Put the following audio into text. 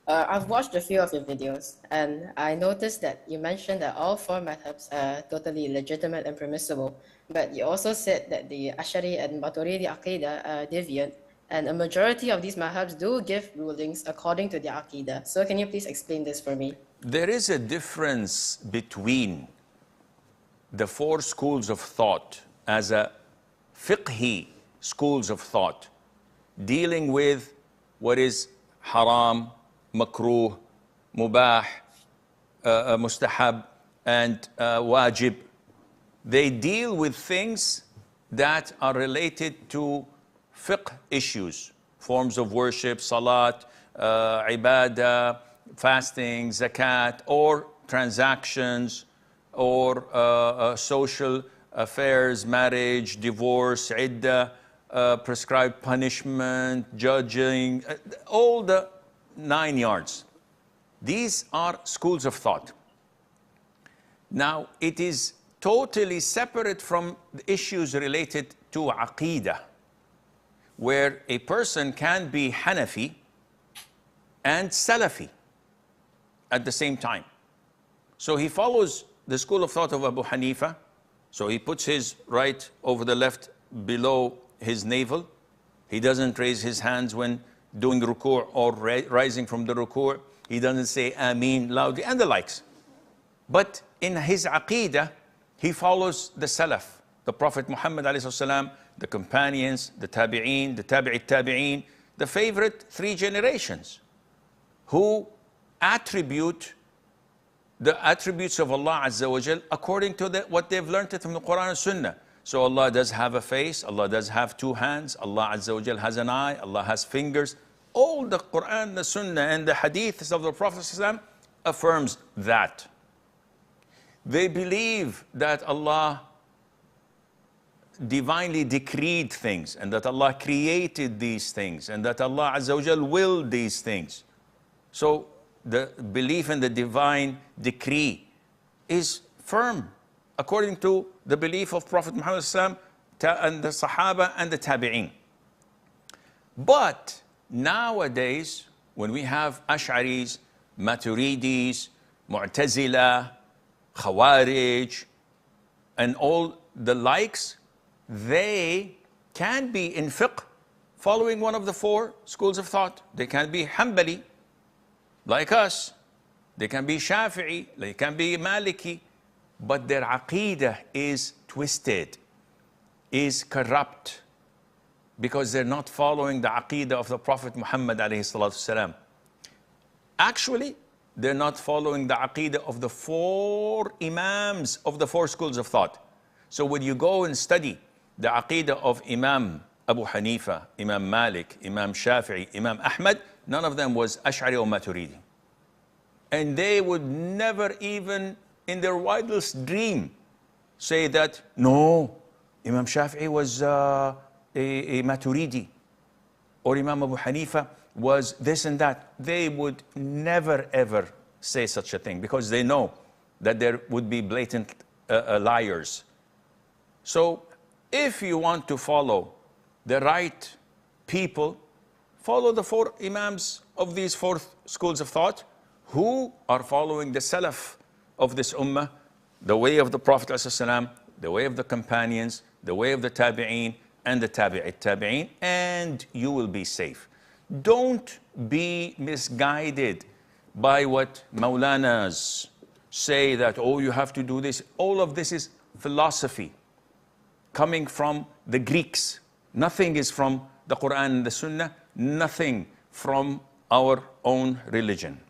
I've watched a few of your videos, and I noticed that you mentioned that all four madhabs are totally legitimate and permissible, but you also said that the Ash'ari and Maturidi Aqidah are deviant, and a majority of these madhabs do give rulings according to their Aqidah. So can you please explain this for me? There is a difference between the four schools of thought as a fiqhi schools of thought, dealing with what is haram, makruh, mubah, mustahab, and wajib. They deal with things that are related to fiqh issues, forms of worship, salat, ibadah, fasting, zakat, or transactions, or social affairs, marriage, divorce, iddah, prescribed punishment, judging, all the 9 yards. These are schools of thought. Now, it is totally separate from the issues related to Aqidah, where a person can be Hanafi and Salafi at the same time. So he follows the school of thought of Abu Hanifa. So he puts his right over the left below his navel. He doesn't raise his hands when doing ruku' or rising from the ruku'. He doesn't say Ameen loudly and the likes. But in his Aqidah, he follows the Salaf, the Prophet Muhammad ﷺ, the companions, the Tabi'een, the Tabi'it Tabi'een, the favorite 3 generations, who attribute the attributes of Allah Azza wa Jal according to what they've learned from the Quran and Sunnah. So Allah does have a face, Allah does have 2 hands, Allah Azza wa Jal has an eye, Allah has fingers. All the Quran, the Sunnah, and the Hadiths of the Prophet ﷺ affirms that. They believe that Allah divinely decreed things, and that Allah created these things, and that Allah Azza wa Jal willed these things. So the belief in the divine decree is firm according to the belief of Prophet Muhammad and the Sahaba and the Tabi'een. But nowadays, when we have Ash'aris, Maturidis, Mu'tazila, Khawarij, and all the likes, they can be in fiqh following one of the 4 schools of thought. They can be Hanbali, like us. They can be Shafi'i, they can be Maliki, but their Aqidah is twisted, is corrupt, because they're not following the Aqidah of the Prophet Muhammad ﷺ. Actually, they're not following the Aqidah of the 4 Imams of the 4 schools of thought. So when you go and study the Aqidah of Imam Abu Hanifa, Imam Malik, Imam Shafi'i, Imam Ahmad, none of them was Ash'ari or Maturidi. And they would never even in their wildest dream say that, no, Imam Shafi'i was a Maturidi, or Imam Abu Hanifa was this and that. They would never ever say such a thing, because they know that there would be blatant liars. So if you want to follow the right people, follow the 4 Imams of these 4 schools of thought, who are following the Salaf of this Ummah, the way of the Prophet ﷺ, the way of the companions, the way of the Tabi'een, and the Tabi'it Tabi'een, and you will be safe. Don't be misguided by what Maulanas say that, oh, you have to do this. All of this is philosophy coming from the Greeks. Nothing is from the Quran and the Sunnah, nothing from our own religion.